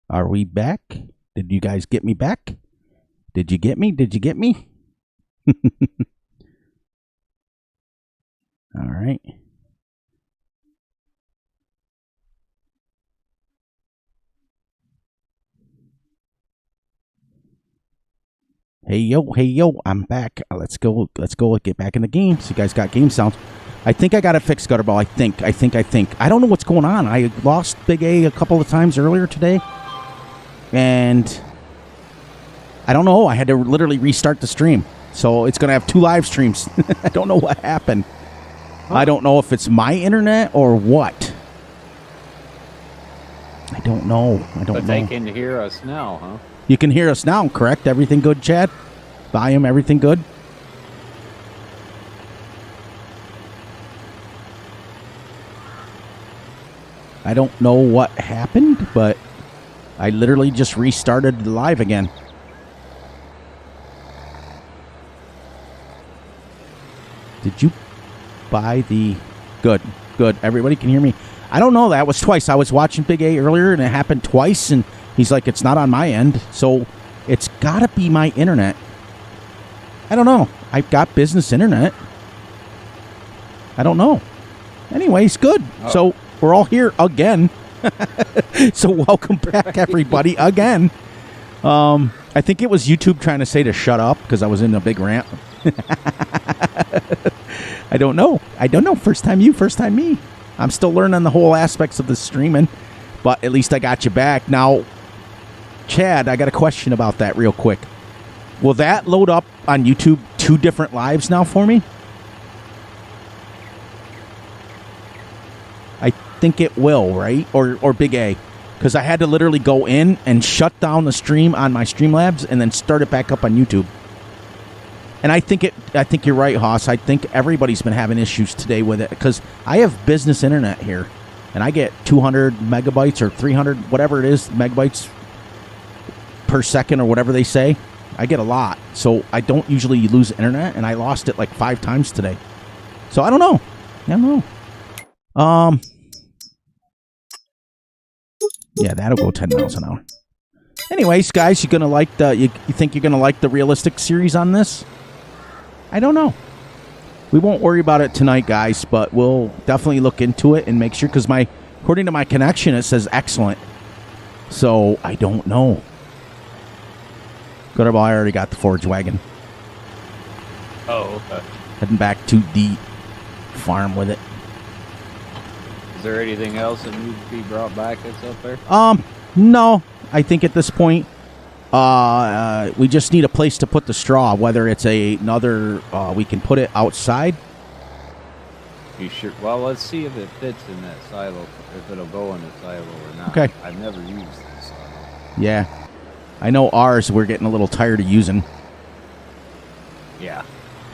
Are we back? Did you guys get me back? Did you get me? Did you get me? All right. Hey yo, I'm back. Let's go get back in the game. So you guys got game sounds. I think I got it fixed, Gutterball. I think. I don't know what's going on. I lost Big A a couple of times earlier today. And I don't know. I had to literally restart the stream. So it's going to have 2 live streams. I don't know what happened. Huh. I don't know if it's my internet or what. I don't know. But they can hear us now, huh? You can hear us now, correct? Everything good, Chad? Volume, everything good? I don't know what happened, but I literally just restarted the live again. Did you buy the... Good. Everybody can hear me. I don't know. That was twice. I was watching Big A earlier, and it happened twice, and he's like, it's not on my end. So it's got to be my internet. I don't know. I've got business internet. I don't know. Anyways, good. Oh. So we're all here again. So welcome back, everybody, again. I think it was YouTube trying to say to shut up because I was in a big rant. I don't know. First time you, first time me. I'm still learning the whole aspects of the streaming, but at least I got you back. Now, Chad, I got a question about that real quick. Will that load up on YouTube 2 different lives now for me? I think it will, right? Or Big A. Because I had to literally go in and shut down the stream on my Streamlabs and then start it back up on YouTube. And I think you're right, Haas. I think everybody's been having issues today with it because I have business internet here, and I get 200 megabytes or 300, whatever it is, megabytes per second or whatever they say. I get a lot, so I don't usually lose internet, and I lost it like 5 times today. So I don't know. Yeah, that'll go 10 miles an hour. Anyways, guys, you think you're gonna like the realistic series on this? I don't know. We won't worry about it tonight, guys, but we'll definitely look into it and make sure, because according to my connection, it says excellent. So I don't know. Gutterball, I already got the Forge Wagon. Oh, okay. Heading back to the farm with it. Is there anything else that needs to be brought back that's up there? No. I think at this point, we just need a place to put the straw, whether it's another, we can put it outside. You sure? Well, let's see if it fits in that silo, if it'll go in the silo or not. Okay. I've never used this silo. Yeah. I know ours we're getting a little tired of using. Yeah.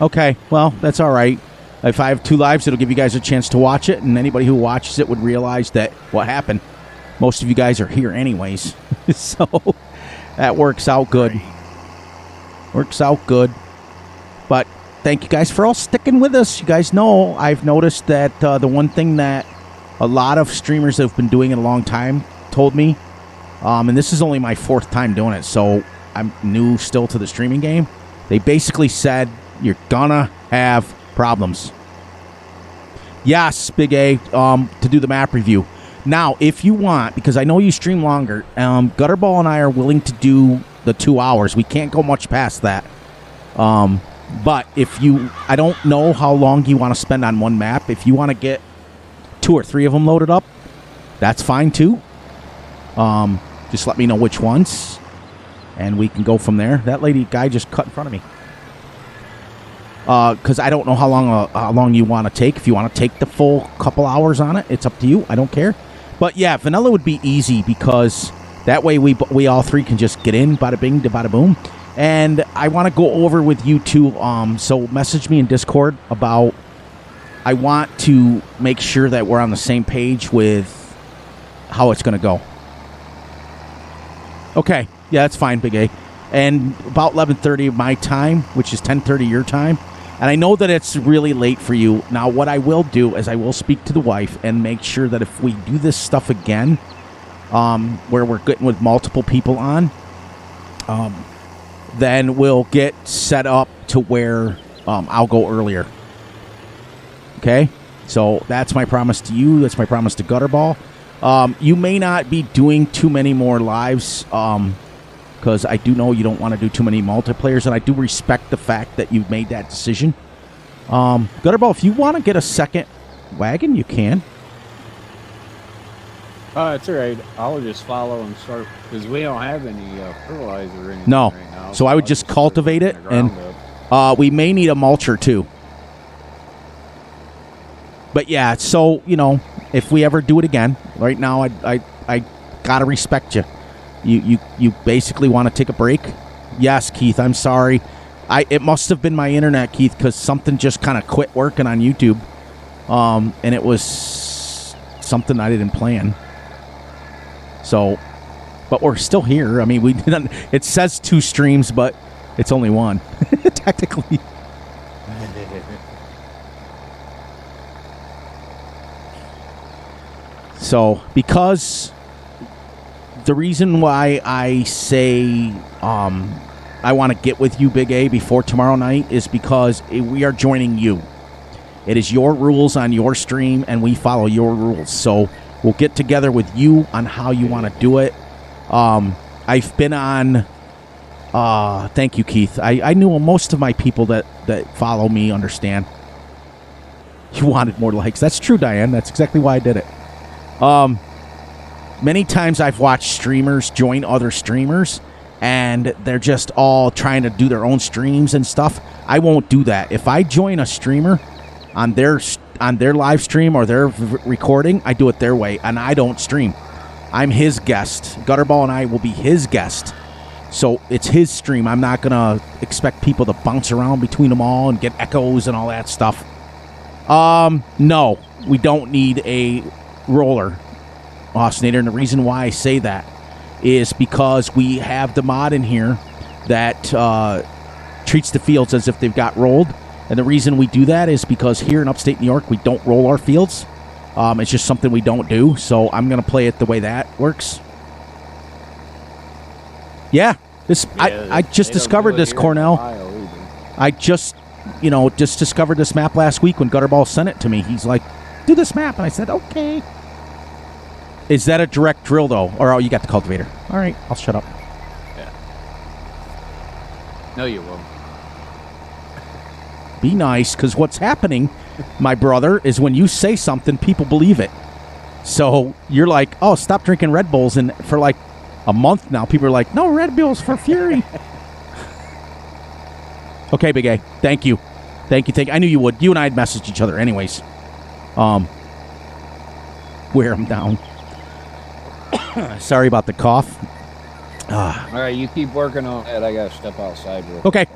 Okay, well, that's all right. If I have 2 lives, it'll give you guys a chance to watch it, and anybody who watches it would realize that what happened. Most of you guys are here anyways. So that works out good. But thank you guys for all sticking with us. You guys know I've noticed that the one thing that a lot of streamers that have been doing it a long time told me, and this is only my 4th time doing it, so I'm new still to the streaming game. They basically said, you're gonna have problems. Yes, Big A, to do the map review. Now, if you want, because I know you stream longer, Gutterball and I are willing to do the 2 hours. We can't go much past that. But I don't know how long you want to spend on one map. If you want to get 2 or 3 of them loaded up, that's fine too. Just let me know which ones, and we can go from there. That guy just cut in front of me. Because I don't know how long you want to take. If you want to take the full couple hours on it, it's up to you. I don't care. But yeah, vanilla would be easy because that way we all 3 can just get in, bada bing, bada boom. And I want to go over with you too. So message me in Discord about. I want to make sure that we're on the same page with how it's going to go. Okay, yeah, that's fine, Big A. And about 11:30 my time, which is 10:30 your time. And I know that it's really late for you. Now, what I will do is I will speak to the wife and make sure that if we do this stuff again, where we're getting with multiple people on, then we'll get set up to where I'll go earlier. Okay? So that's my promise to you. That's my promise to Gutterball. You may not be doing too many more lives because I do know you don't want to do too many multiplayers, and I do respect the fact that you've made that decision. Gutterball, if you want to get a second wagon, you can. It's all right. I'll just follow and start because we don't have any fertilizer or anything No. right now. So I would just cultivate it, and we may need a mulcher too. But yeah, so if we ever do it again, right now I gotta respect you. You basically want to take a break. Yes, Keith, I'm sorry. It must have been my internet, Keith, because something just kind of quit working on YouTube, and it was something I didn't plan. So, but we're still here. I mean, we didn't. It says 2 streams, but it's only 1 technically. So, because the reason why I say I want to get with you, Big A, before tomorrow night is because we are joining you. It is your rules on your stream, and we follow your rules. So we'll get together with you on how you want to do it. I've been on... thank you, Keith. I knew most of my people that follow me understand. You wanted more likes. That's true, Diane. That's exactly why I did it. Many times I've watched streamers join other streamers, and they're just all trying to do their own streams and stuff. I won't do that. If I join a streamer on their live stream or their recording, I do it their way, and I don't stream. I'm his guest. Gutterball and I will be his guest. So it's his stream. I'm not going to expect people to bounce around between them all and get echoes and all that stuff. No, we don't need a roller, Osnator, and the reason why I say that is because we have the mod in here that treats the fields as if they've got rolled, and the reason we do that is because here in upstate New York we don't roll our fields. It's just something we don't do, so I'm going to play it the way that works. Yeah, I just discovered this, Cornell. I just discovered this map last week when Gutterball sent it to me. He's like, do this map, and I said, okay. Is that a direct drill, though? Or, you got the cultivator. All right, I'll shut up. Yeah. No, you won't. Be nice, because what's happening, my brother, is when you say something, people believe it. So you're like, oh, stop drinking Red Bulls, and for like a month now, people are like, no, Red Bulls for Fury. Okay, Big A. Thank you. Thank you. I knew you would. You and I had messaged each other anyways. Wear them down. Sorry about the cough. All right, you keep working on it. I got to step outside real quick. Okay.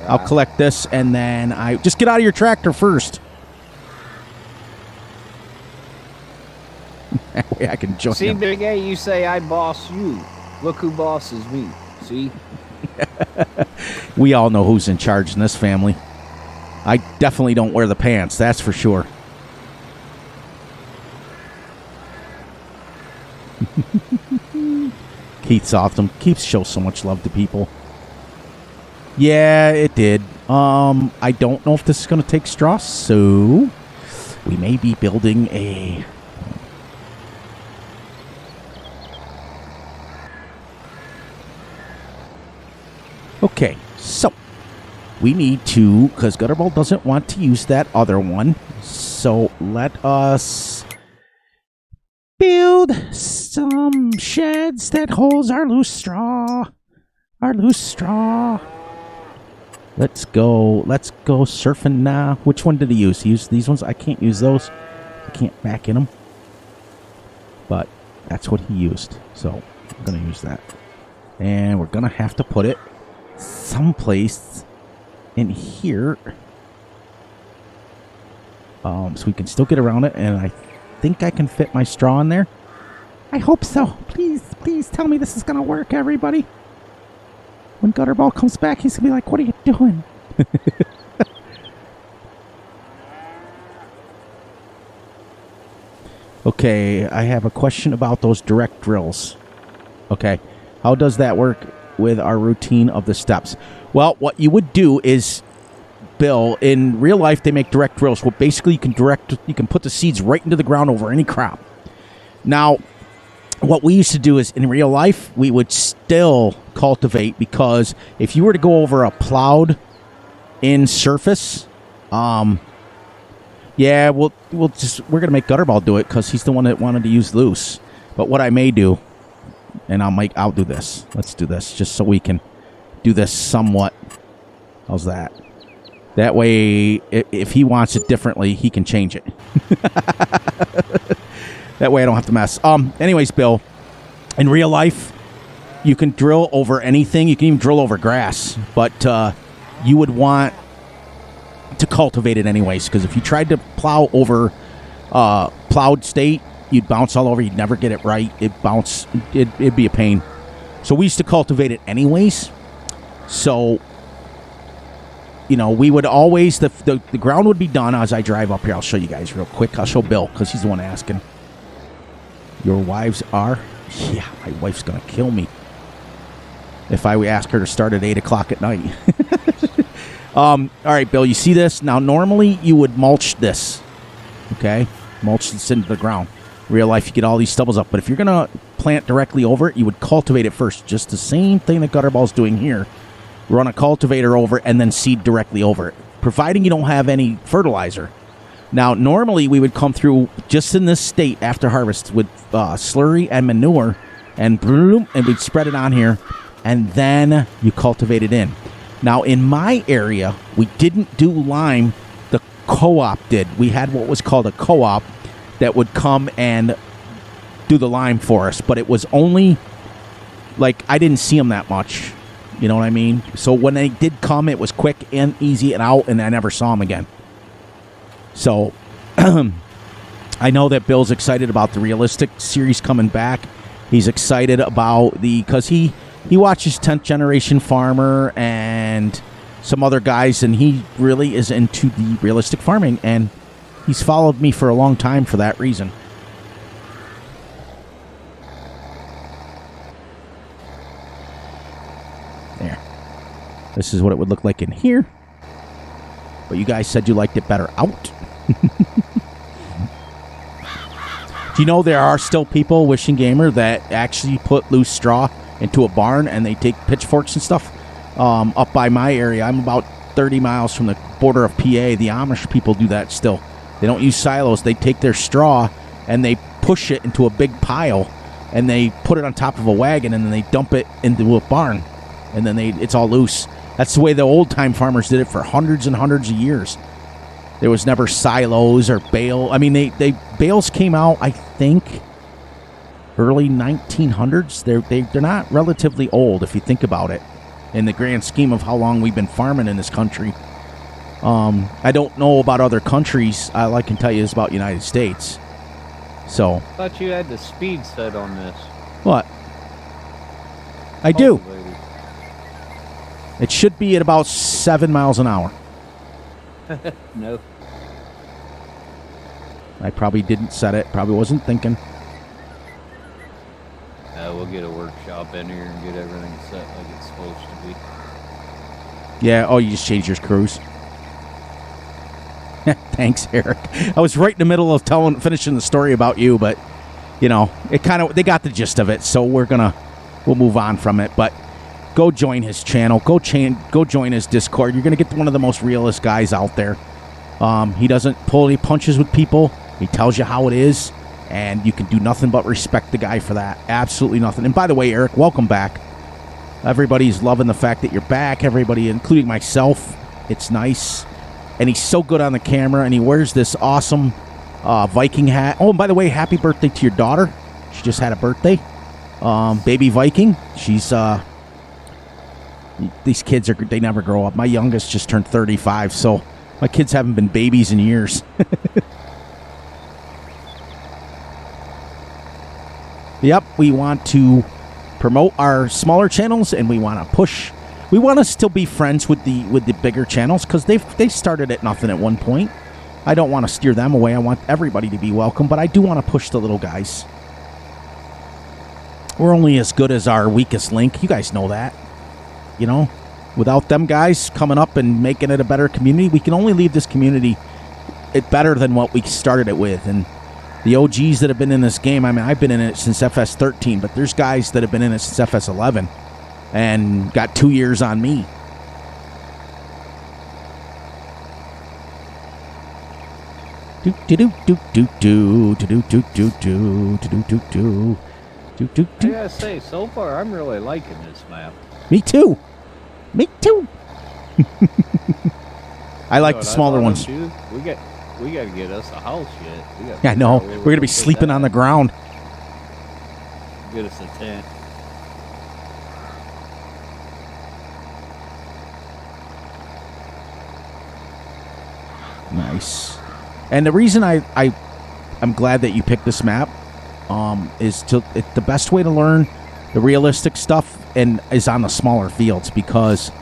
I'll collect this, and then just get out of your tractor first. That way I can join See, him. Big A, you say I boss you. Look who bosses me. See? We all know who's in charge in this family. I definitely don't wear the pants, that's for sure. Keith's awesome. Keith shows so much love to people. Yeah, it did. I don't know if this is going to take straw, so we may be building a... Okay, so we need to, because Gutterball doesn't want to use that other one, so let us build some sheds that holds our loose straw. Let's go surfing now. Which one did he use? He used these ones. I can't use those. I can't back in them. But that's what he used, so I'm going to use that. And we're going to have to put it someplace in here, so we can still get around it, and I think I can fit my straw in there. I hope so. Please tell me this is gonna work, everybody. When Gutterball comes back, he's gonna be like, what are you doing? Okay, I have a question about those direct drills. Okay, how does that work with our routine of the steps? Well, what you would do is, Bill, in real life, they make direct drills. Well, basically, you can put the seeds right into the ground over any crop. Now, what we used to do is, in real life, we would still cultivate, because if you were to go over a plowed in surface, yeah, we're gonna make Gutterball do it because he's the one that wanted to use loose. But what I may do, and I'll do this. Let's do this just so we can do this somewhat. How's that? That way, if he wants it differently, he can change it. That way I don't have to mess. Anyways, Bill, in real life, you can drill over anything. You can even drill over grass. But you would want to cultivate it anyways, because if you tried to plow over plowed state, you'd bounce all over. You'd never get it right. It'd be a pain. So we used to cultivate it anyways. So, you know, we would always, the ground would be done as I drive up here. I'll show you guys real quick. I'll show Bill because he's the one asking. Your wives are? Yeah, my wife's going to kill me if I ask her to start at 8 o'clock at night. All right, Bill, you see this? Now, normally you would mulch this, okay? Mulch this into the ground. Real life, you get all these stubbles up. But if you're going to plant directly over it, you would cultivate it first. Just the same thing that Gutterball's doing here. Run a cultivator over it and then seed directly over it, providing you don't have any fertilizer. Now, normally we would come through just in this state after harvest with slurry and manure, and we'd spread it on here, and then you cultivate it in. Now, in my area, we didn't do lime. The co-op did. We had what was called a co-op that would come and do the lime for us, but it was only, like, I didn't see them that much. You know what I mean? So when they did come, it was quick and easy and out, and I never saw them again. So I know that Bill's excited about the realistic series coming back. He's excited about because he watches 10th Generation Farmer and some other guys, and he really is into the realistic farming, and he's followed me for a long time for that reason. There. This is what it would look like in here. But you guys said you liked it better out. Do you know there are still people, Wishing Gamer, that actually put loose straw into a barn and they take pitchforks and stuff? Up by my area, I'm about 30 miles from the border of PA. The Amish people do that still. They don't use silos. They take their straw and they push it into a big pile and they put it on top of a wagon and then they dump it into a barn. And then it's all loose. That's the way the old-time farmers did it for hundreds and hundreds of years. There was never silos or bale. I mean, bales came out, I think, early 1900s. They're not relatively old if you think about it in the grand scheme of how long we've been farming in this country. I don't know about other countries. All I can tell you is about United States. So. I thought you had the speed set on this. What? I do. It should be at about 7 miles an hour. No. I probably didn't set it. Probably wasn't thinking. We'll get a workshop in here and get everything set like it's supposed to be. Yeah, oh, you just changed your cruise. Thanks, Eric. I was right in the middle of finishing the story about you, but, you know, they got the gist of it, so we'll move on from it, but go join his channel. Go join his Discord. You're going to get one of the most realist guys out there. He doesn't pull any punches with people. He tells you how it is, and you can do nothing but respect the guy for that. Absolutely nothing. And by the way, Eric, welcome back. Everybody's loving the fact that you're back. Everybody, including myself. It's nice. And he's so good on the camera, and he wears this awesome Viking hat. Oh, and by the way, happy birthday to your daughter. She just had a birthday. Baby Viking. She's... These kids they never grow up. My youngest just turned 35, so my kids haven't been babies in years. Yep, we want to promote our smaller channels, and we want to push. We want to still be friends with the bigger channels because they started at nothing at one point, I don't want to steer them away. I want everybody to be welcome, but I do want to push the little guys. We're only as good as our weakest link. You guys know that. You know, without them guys coming up and making it a better community, we can only leave this community better than what we started it with. And the OGs that have been in this game, I mean, I've been in it since FS13, but there's guys that have been in it since FS11 and got 2 years on me. I gotta say, so far I'm really liking this map. Me too. Me too. I like the smaller ones. We got to get us a house yet. Yeah, I know. We're gonna be sleeping on the ground. Get us a tent. Nice. And the reason I'm glad that you picked this map is the best way to learn the realistic stuff and is on the smaller fields, because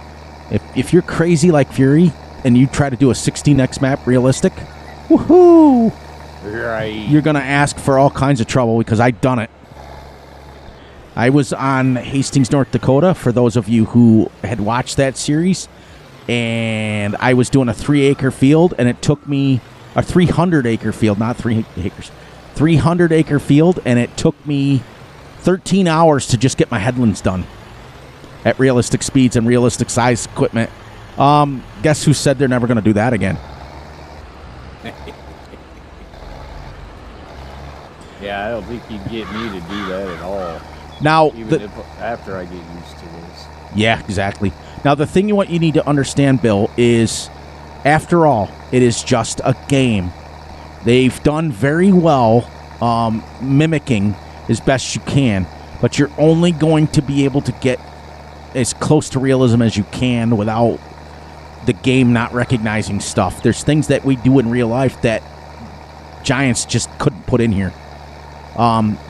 if you're crazy like Fury and you try to do a 16x map realistic, woohoo! Right. You're gonna ask for all kinds of trouble, because I've done it. I was on Hastings, North Dakota, for those of you who had watched that series, and I was doing a 3-acre field, and it took me a 300-acre field, not 3 acres, 300-acre field, and it took me 13 hours to just get my headlands done at realistic speeds and realistic size equipment. Guess who said they're never going to do that again? Yeah, I don't think you'd get me to do that at all. Now, after I get used to this. Yeah, exactly. Now, the thing you need to understand, Bill, is, after all, it is just a game. They've done very well mimicking as best you can, but you're only going to be able to get as close to realism as you can without the game not recognizing stuff. There's things that we do in real life that Giants just couldn't put in here.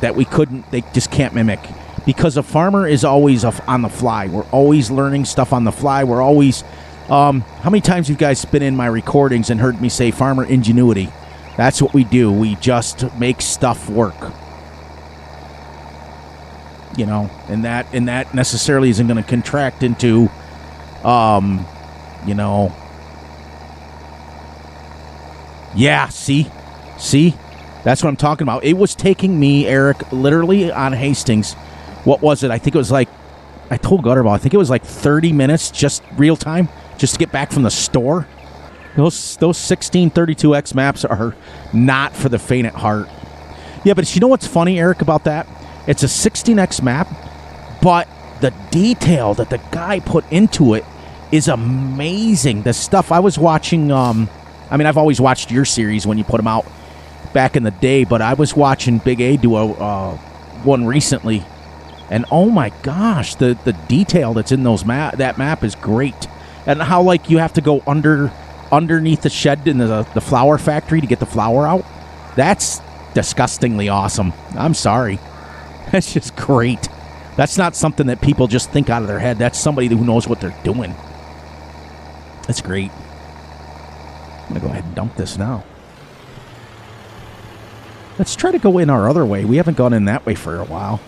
They just can't mimic. Because a farmer is always on the fly. We're always learning stuff on the fly. We're always... how many times have you guys been in my recordings and heard me say farmer ingenuity? That's what we do. We just make stuff work. You know, and that necessarily isn't going to contract into, you know... Yeah, see? That's what I'm talking about. It was taking me, Eric, literally on Hastings... What was it? I think it was like, I told Gutterball, I think it was like 30 minutes, just real time, just to get back from the store. Those 1632X maps are not for the faint at heart. Yeah, but you know what's funny, Eric, about that? It's a 16X map, but the detail that the guy put into it is amazing. The stuff I was watching, I've always watched your series when you put them out back in the day, but I was watching Big A do one recently. And oh my gosh, the detail that's in that map is great. And how like you have to go underneath the shed in the flour factory to get the flour out. That's disgustingly awesome. I'm sorry. That's just great. That's not something that people just think out of their head. That's somebody who knows what they're doing. That's great. I'm going to go ahead and dump this now. Let's try to go in our other way. We haven't gone in that way for a while.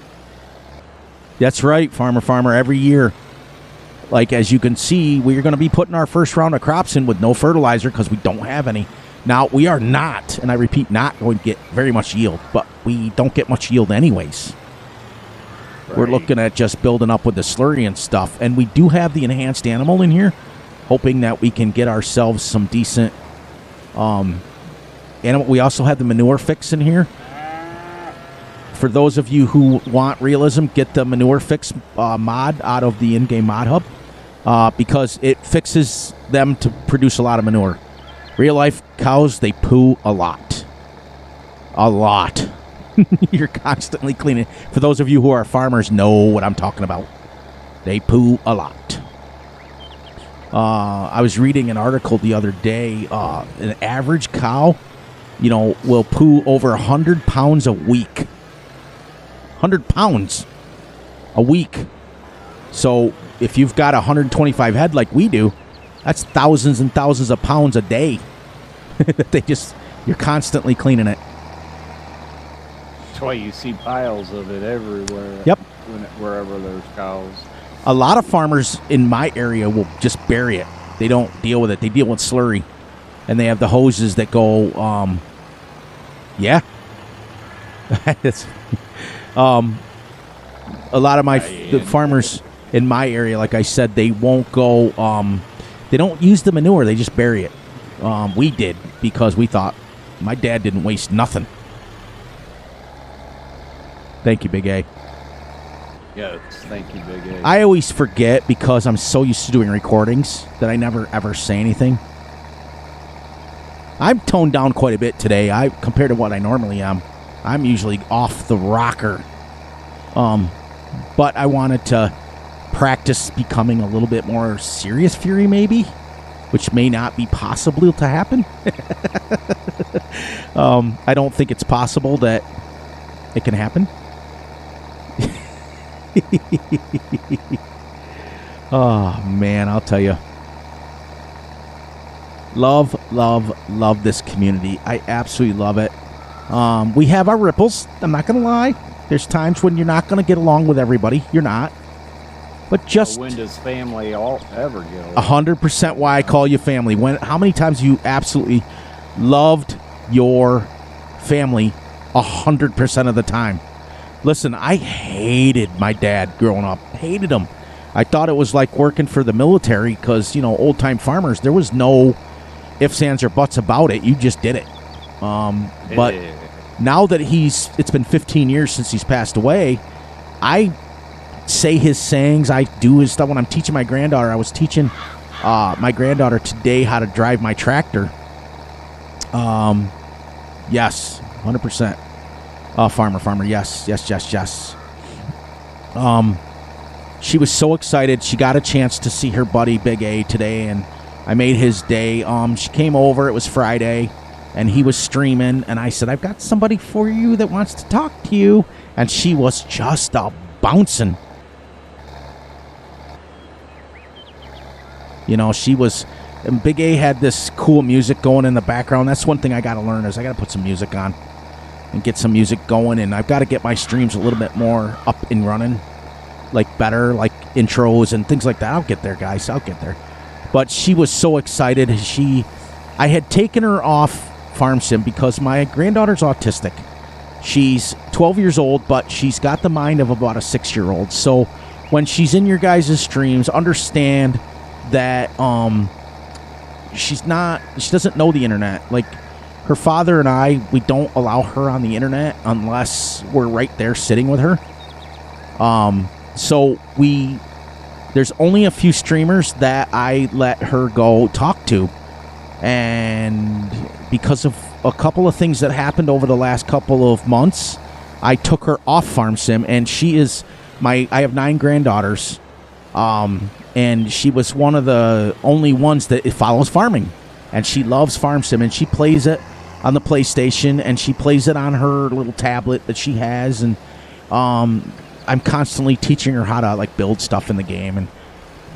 That's right, farmer, every year. Like, as you can see, we're going to be putting our first round of crops in with no fertilizer because we don't have any. Now, we are not, and I repeat, not going to get very much yield, but we don't get much yield anyways. Right. We're looking at just building up with the slurry and stuff, and we do have the enhanced animal in here, hoping that we can get ourselves some decent animal. We also have the manure fix in here. For those of you who want realism, get the manure fix mod out of the in-game mod hub because it fixes them to produce a lot of manure. Real life cows, they poo a lot. A lot. You're constantly cleaning. For those of you who are farmers, know what I'm talking about. They poo a lot. I was reading an article the other day. An average cow, will poo over 100 pounds a week. 100 pounds a week. So if you've got 125 head like we do, that's thousands and thousands of pounds a day. You're constantly cleaning it. That's why you see piles of it everywhere. Yep. Wherever there's cows. A lot of farmers in my area will just bury it. They don't deal with it. They deal with slurry. And they have the hoses that go, yeah. It's, a lot of the farmers in my area, like I said, they won't go, they don't use the manure. They just bury it. We did because we thought my dad didn't waste nothing. Thank you, Big A. Yes, thank you, Big A. I always forget because I'm so used to doing recordings that I never ever say anything. I'm toned down quite a bit today. Compared to what I normally am. I'm usually off the rocker. But I wanted to practice becoming a little bit more serious Fury, maybe, which may not be possible to happen. I don't think it's possible that it can happen. Oh, man, I'll tell you. Love, love, love this community. I absolutely love it. We have our ripples. I'm not going to lie. There's times when you're not going to get along with everybody. You're not. But just... When does family ever get along? 100% why I call you family. How many times you absolutely loved your family 100% of the time? Listen, I hated my dad growing up. Hated him. I thought it was like working for the military because, old-time farmers, there was no ifs, ands, or buts about it. You just did it. But now that it's been 15 years since he's passed away, I say his sayings. I do his stuff. When I'm teaching my granddaughter, I was teaching my granddaughter today how to drive my tractor. Yes, 100%. Farmer. Yes. She was so excited. She got a chance to see her buddy Big A today, and I made his day. She came over. It was Friday, and he was streaming, and I said, I've got somebody for you that wants to talk to you. And she was just a bouncing. She was... And Big A had this cool music going in the background. That's one thing I got to learn is I got to put some music on and get some music going, and I've got to get my streams a little bit more up and running, like better, like intros and things like that. I'll get there, guys. I'll get there. But she was so excited. I had taken her off Farm Sim because my granddaughter's autistic. She's 12 years old, but she's got the mind of about a 6-year-old. So when she's in your guys' streams, understand that she doesn't know the internet. Like, her father and we don't allow her on the internet unless we're right there sitting with her. So there's only a few streamers that I let her go talk to. And because of a couple of things that happened over the last couple of months, I took her off Farm Sim, and I have 9 granddaughters. And she was one of the only ones that follows farming. And she loves Farm Sim, and she plays it on the PlayStation, and she plays it on her little tablet that she has. And I'm constantly teaching her how to build stuff in the game.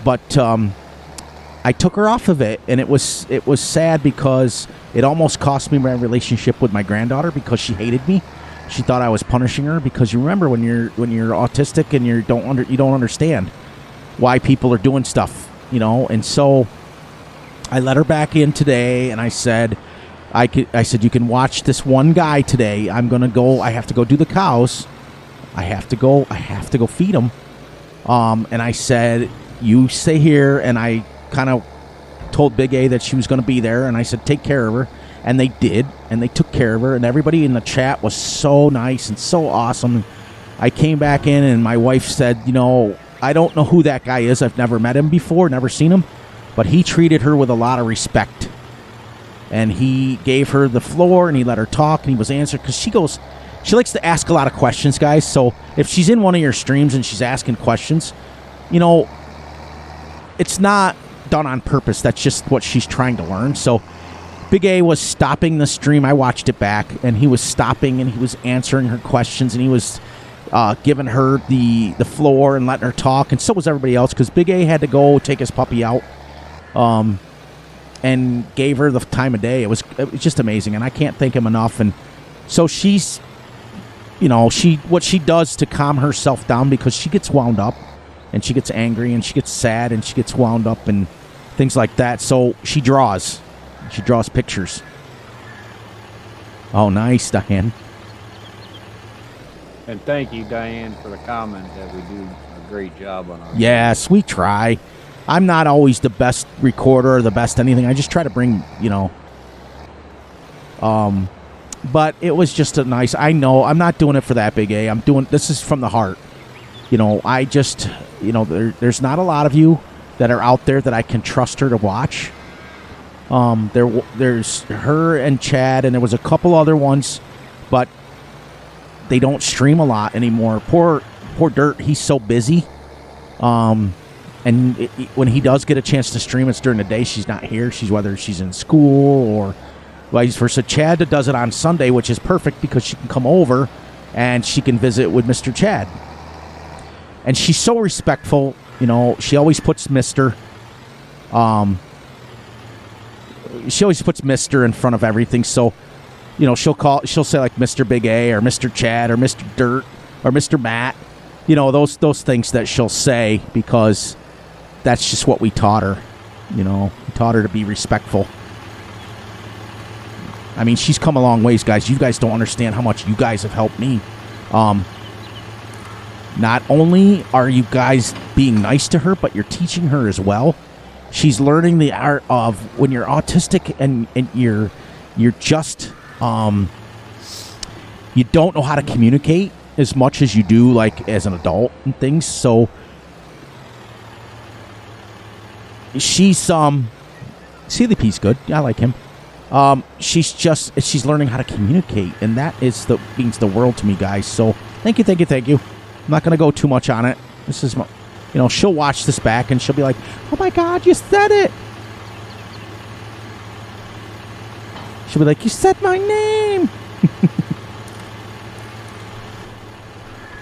But I took her off of it, and it was sad because it almost cost me my relationship with my granddaughter because she hated me. She thought I was punishing her because you remember when you're autistic and you don't understand why people are doing stuff, And so I let her back in today, and I said, you can watch this one guy today. I have to go do the cows. I have to go feed them. And I said, you stay here. And I kind of told Big A that she was going to be there. And I said, take care of her. And they did. And they took care of her. And everybody in the chat was so nice and so awesome. I came back in, and my wife said, I don't know who that guy is. I've never met him before, never seen him. But he treated her with a lot of respect. And he gave her the floor, and he let her talk, and he was answering. Because she likes to ask a lot of questions, guys. So if she's in one of your streams and she's asking questions, it's not done on purpose. That's just what she's trying to learn. So Big A was stopping the stream. I watched it back, and he was stopping, and he was answering her questions, and he was giving her the floor and letting her talk. And so was everybody else, because Big A had to go take his puppy out. and gave her the time of day. It was just amazing, and I can't thank him enough. And so she's, what she does to calm herself down, because she gets wound up and she gets angry and she gets sad and she gets wound up and things like that. So she draws. She draws pictures. Oh, nice, Diane. And thank you, Diane, for the comment that we do a great job on our. Yes, we try. I'm not always the best recorder or the best anything. I just try to bring, but it was just a nice. I know I'm not doing it for that Big A. This is from the heart. I just, there's not a lot of you that are out there that I can trust her to watch. There's her and Chad, and there was a couple other ones, but they don't stream a lot anymore. Poor Dirt, he's so busy. And when he does get a chance to stream, it's during the day. She's not here. Whether she's in school or vice versa. Chad does it on Sunday, which is perfect because she can come over and she can visit with Mr. Chad. And she's so respectful. She always puts Mr. She always puts Mr. in front of everything. So, she'll say like Mr. Big A or Mr. Chad or Mr. Dirt or Mr. Matt. Those things that she'll say because that's just what we taught her. We taught her to be respectful. I mean, she's come a long ways, guys. You guys don't understand how much you guys have helped me. Not only are you guys being nice to her, but you're teaching her as well. She's learning the art of when you're autistic and you're just you don't know how to communicate as much as you do like as an adult and things. So she's CLP's good. I like him. She's learning how to communicate, and that means the world to me, guys. So thank you. I'm not going to go too much on it. This is she'll watch this back and she'll be like, oh my God, you said it. She'll be like, you said my name.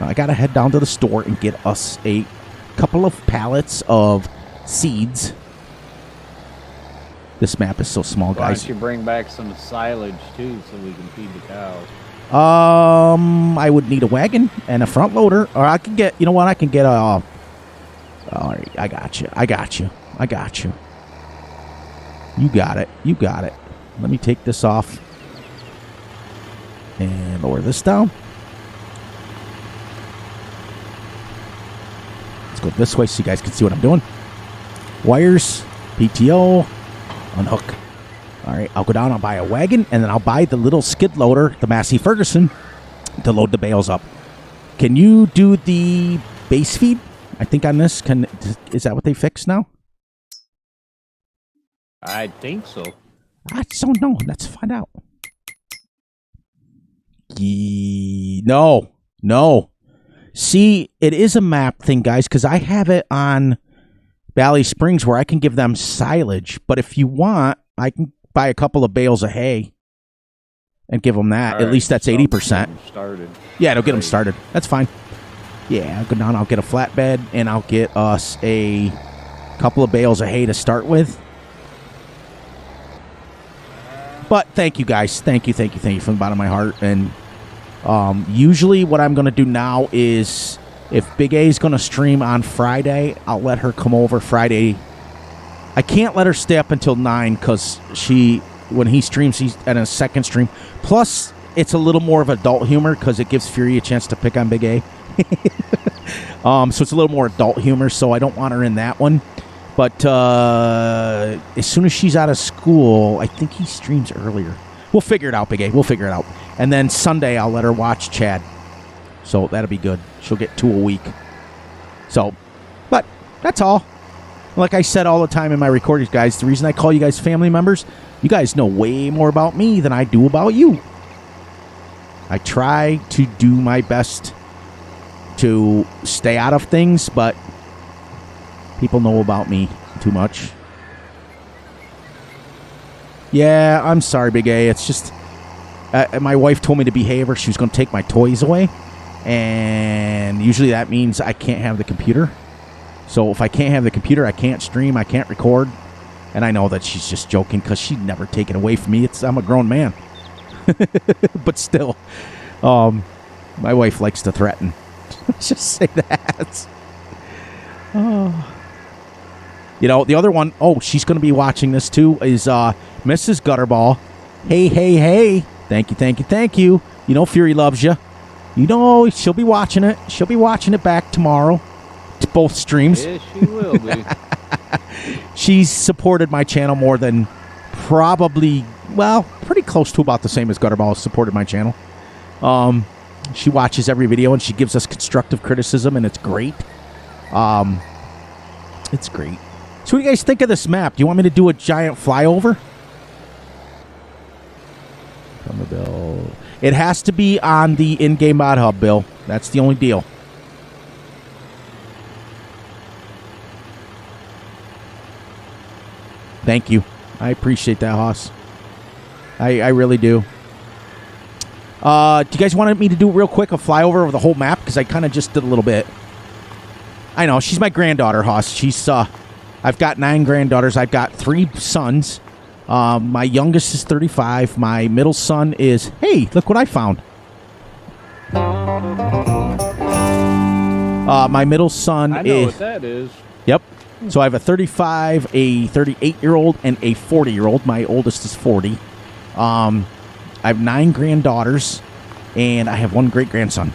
I got to head down to the store and get us a couple of pallets of seeds. This map is so small, guys. Why don't you bring back some silage, too, so we can feed the cows? I would need a wagon and a front loader, or I can get, I can get a... all right, I got you. You got it. Let me take this off and lower this down. Let's go this way so you guys can see what I'm doing. Wires, PTO, unhook. All right, I'll go down, I'll buy a wagon, and then I'll buy the little skid loader, the Massey Ferguson, to load the bales up. Can you do the base feed? I think on this, is that what they fixed now? I think so. I don't know. Let's find out. No. See, it is a map thing, guys, because I have it on Valley Springs where I can give them silage. But if you want, I can buy a couple of bales of hay and give them that. At least that's 80%. Started. Yeah, it'll get them started. That's fine. Yeah, I'll go down. I'll get a flatbed, and I'll get us a couple of bales of hay to start with. But thank you, guys. Thank you from the bottom of my heart. And usually what I'm going to do now is if Big A is going to stream on Friday, I'll let her come over Friday. I can't let her stay up until 9 because when he streams, he's at a second stream. Plus, it's a little more of adult humor because it gives Fury a chance to pick on Big A. So it's a little more adult humor, so I don't want her in that one. But as soon as she's out of school, I think he streams earlier. We'll figure it out, Big A. We'll figure it out. And then Sunday, I'll let her watch Chad. So that'll be good. She'll get 2 a week. So, but that's all. Like I said all the time in my recordings, guys, the reason I call you guys family members, you guys know way more about me than I do about you. I try to do my best to stay out of things, but people know about me too much. Yeah, I'm sorry, Big A. It's just my wife told me to behave or she was going to take my toys away. And usually that means I can't have the computer. So if I can't have the computer, I can't stream, I can't record. And I know that she's just joking because she'd never take it away from me. I'm a grown man. But still, my wife likes to threaten. Let's just say that. Oh. You know, the other one, she's going to be watching this too, is Mrs. Gutterball. Hey, hey, hey. Thank you, thank you, thank you. You know Fury loves you. You know she'll be watching it. She'll be watching it back tomorrow to both streams. Yes, she will be. She's supported my channel more than probably, pretty close to about the same as Gutterball has supported my channel. She watches every video and she gives us constructive criticism, and it's great. It's great. So what do you guys think of this map? Do you want me to do a giant flyover? Bill. It has to be on the in-game mod hub, Bill. That's the only deal. Thank you. I appreciate that, Hoss. I really do. Do you guys want me to do real quick a flyover of the whole map? Because I kind of just did a little bit. I know. She's my granddaughter, Hoss. She's, I've got 9 granddaughters. I've got 3 sons. My youngest is 35. My middle son is... Hey, look what I found. My middle son is... I know what that is. Yep. So I have a 35, a 38-year-old, and a 40-year-old. My oldest is 40. I have 9 granddaughters, and I have 1 great-grandson.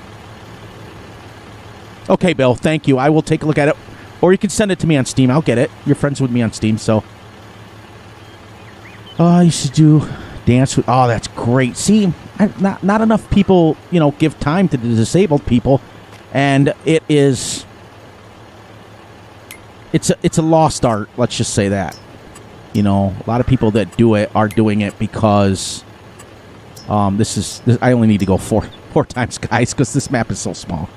Okay, Bill, thank you. I will take a look at it. Or you can send it to me on Steam. I'll get it. You're friends with me on Steam, so... I used to do dance with... Oh, that's great. See, not enough people, give time to the disabled people. And it is... It's a lost art, let's just say that. A lot of people that do it are doing it because... I only need to go four times, guys, because this map is so small.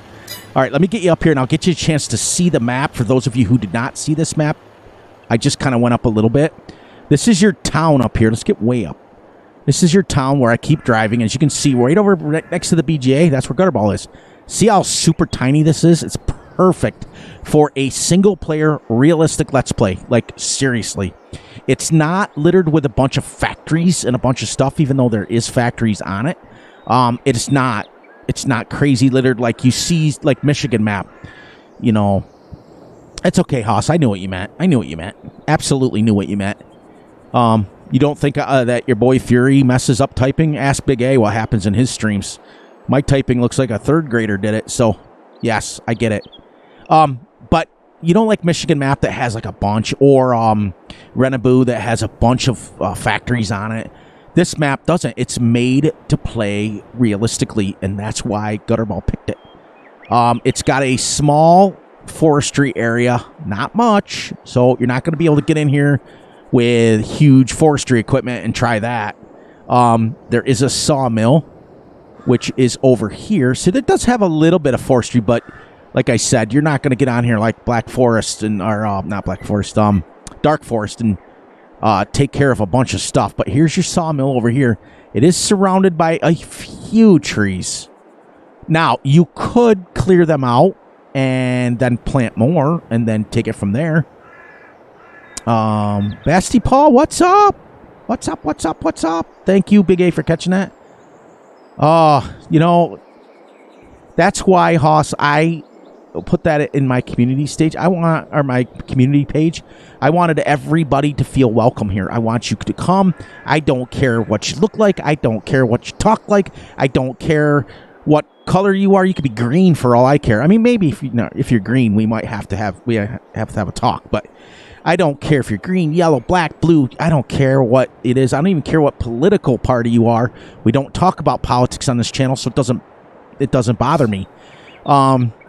All right, let me get you up here, and I'll get you a chance to see the map. For those of you who did not see this map, I just kind of went up a little bit. This is your town up here. Let's get way up. This is your town where I keep driving. As you can see, right over next to the BGA, that's where Gutterball is. See how super tiny this is? It's perfect for a single-player, realistic Let's Play. Like, seriously. It's not littered with a bunch of factories and a bunch of stuff, even though there is factories on it. It's not crazy littered like you see, like Michigan map. It's okay, Hoss. I knew what you meant. Absolutely knew what you meant. You don't think that your boy Fury messes up typing? Ask Big A what happens in his streams. My typing looks like a 3rd grader did it, so yes, I get it. But you don't like Michigan map that has like a bunch, or Renaboo that has a bunch of factories on it. This map doesn't. It's made to play realistically, and that's why Gutterball picked it. It's got a small forestry area, not much, so you're not going to be able to get in here with huge forestry equipment and try that. There is a sawmill, which is over here. So it does have a little bit of forestry, but like I said, you're not going to get on here like Black Forest not Black Forest, Dark Forest, and take care of a bunch of stuff. But here's your sawmill over here. It is surrounded by a few trees. Now, you could clear them out and then plant more and then take it from there. Basti Paul, what's up? What's up? Thank you, Big A, for catching that. That's why, Hoss, I put that in my community stage. My community page. I wanted everybody to feel welcome here. I want you to come. I don't care what you look like. I don't care what you talk like. I don't care what color you are. You could be green for all I care. I mean, maybe if you're green, we might have to have a talk, but I don't care if you're green, yellow, black, blue. I don't care what it is. I don't even care what political party you are. We don't talk about politics on this channel, so it doesn't bother me.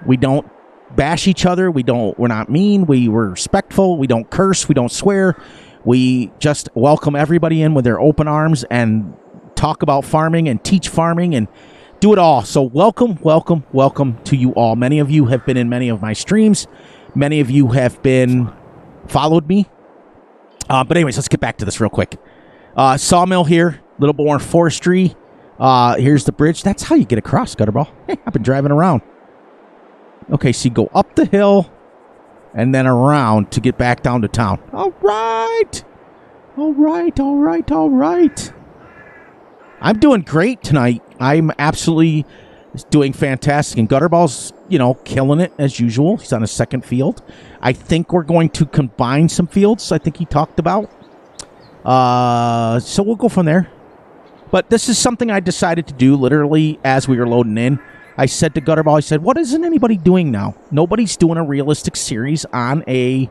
We don't bash each other. We're not mean. We're respectful. We don't curse. We don't swear. We just welcome everybody in with their open arms and talk about farming and teach farming and do it all. So welcome to you all. Many of you have been in many of my streams. Many of you have followed me. But anyways, let's get back to this real quick. Sawmill here, little more forestry. Here's the bridge. That's how you get across, Gutterball. Hey, I've been driving around. Okay, so you go up the hill and then around to get back down to town. All right. All right. I'm doing great tonight. I'm absolutely doing fantastic. And Gutterball's, killing it as usual. He's on his second field. I think we're going to combine some fields, I think he talked about. So we'll go from there. But this is something I decided to do literally as we were loading in. I said to Gutterball, I said, what isn't anybody doing now? Nobody's doing a realistic series on a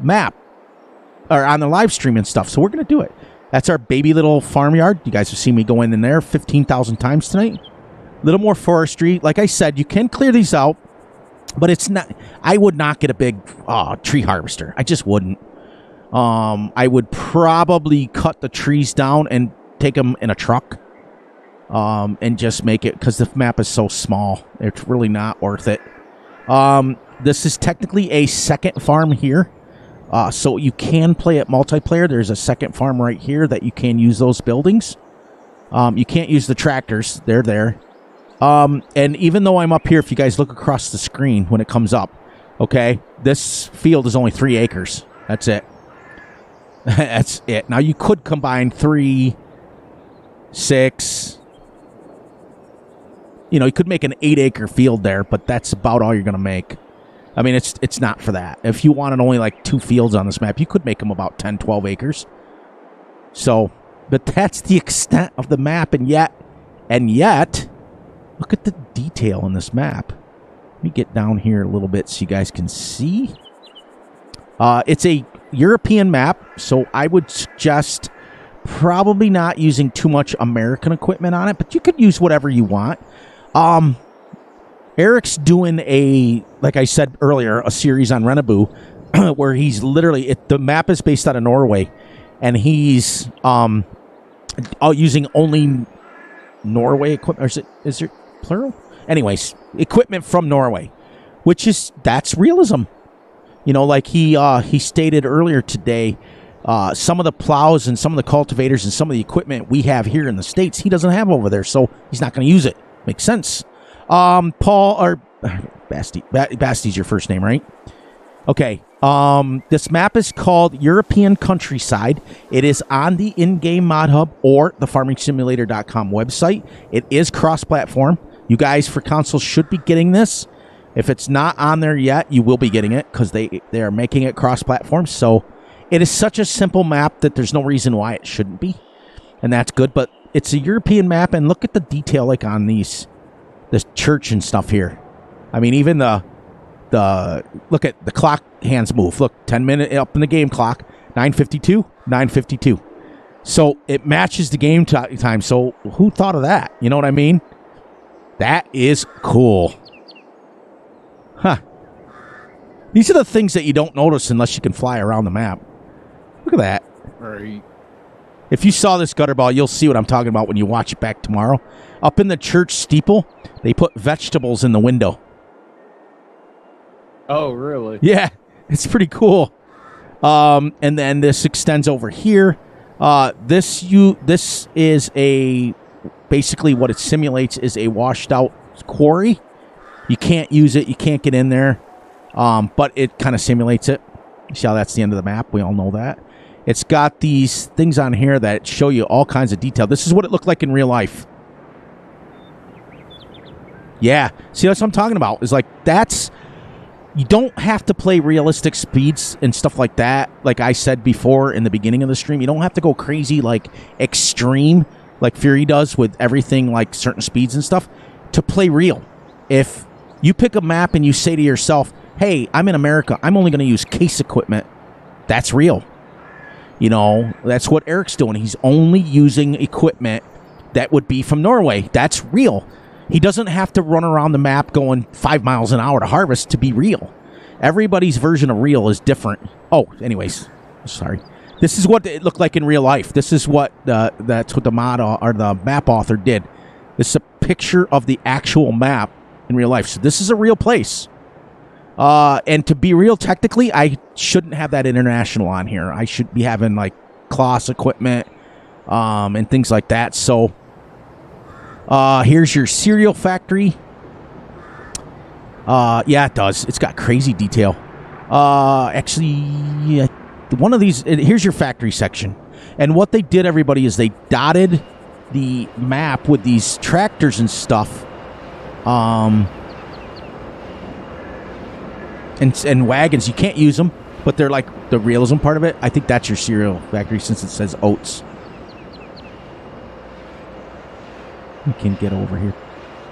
map or on the live stream and stuff. So we're going to do it. That's our baby little farmyard. You guys have seen me go in there 15,000 times tonight. A little more forestry. Like I said, you can clear these out, but it's not. I would not get a big tree harvester. I just wouldn't. I would probably cut the trees down and take them in a truck. And just make it, because the map is so small, it's really not worth it. This is technically a second farm here, so you can play it multiplayer. There's a second farm right here that you can use those buildings. You can't use the tractors, they're there. And even though I'm up here, if you guys look across the screen when it comes up, okay, this field is only 3 acres. That's it. That's it. Now you could combine 3, 6. You could make an 8-acre field there, but that's about all you're going to make. I mean, it's not for that. If you wanted only like 2 fields on this map, you could make them about 10, 12 acres. So, but that's the extent of the map, and yet, look at the detail in this map. Let me get down here a little bit so you guys can see. It's a European map, so I would suggest probably not using too much American equipment on it, but you could use whatever you want. Eric's doing like I said earlier, a series on Renaboo where he's literally, the map is based out of Norway, and he's using only Norway equipment, or is it plural? Anyways, equipment from Norway, that's realism. Like he stated earlier today, some of the plows and some of the cultivators and some of the equipment we have here in the States, he doesn't have over there, so he's not going to use it. Makes sense. Paul, or Basty's your first name, right? Okay. This map is called European Countryside. It is on the in-game mod hub or the farmingsimulator.com website. It is cross-platform. You guys for consoles should be getting this. If it's not on there yet, you will be getting it because they are making it cross-platform. So it is such a simple map that there's no reason why it shouldn't be. And that's good, but it's a European map, and look at the detail like on this church and stuff here. I mean, even the look at the clock hands move. Look, 10 minutes up in the game clock, 9:52. So it matches the game time. So who thought of that? You know what I mean? That is cool. Huh. These are the things that you don't notice unless you can fly around the map. Look at that. Right. If you saw this Gutterball, you'll see what I'm talking about when you watch it back tomorrow. Up in the church steeple, they put vegetables in the window. Oh, really? Yeah, it's pretty cool. And then this extends over here. This is basically what it simulates is a washed out quarry. You can't use it. You can't get in there. But it kind of simulates it. See how that's the end of the map? We all know that. It's got these things on here that show you all kinds of detail. This is what it looked like in real life. Yeah. See, that's what I'm talking about. Is like, you don't have to play realistic speeds and stuff like that. Like I said before in the beginning of the stream, you don't have to go crazy, like extreme, like Fury does with everything, like certain speeds and stuff, to play real. If you pick a map and you say to yourself, hey, I'm in America, I'm only going to use case equipment, that's real. That's what Eric's doing. He's only using equipment that would be from Norway. That's real. He doesn't have to run around the map going 5 miles an hour to harvest to be real. Everybody's version of real is different. Oh, anyways, sorry. This is what it looked like in real life. This is what that's what the mod or the map author did. This is a picture of the actual map in real life. So this is a real place. And to be real, technically, I shouldn't have that international on here. I should be having like Kloss equipment and things like that. So here's your cereal factory. Yeah, it does. It's got crazy detail. Actually, I one of these, here's your factory section. And what they did, everybody, is they dotted the map with these tractors and stuff. And wagons. You can't use them, but they're like the realism part of it. I think that's your cereal factory since it says oats. We can get over here.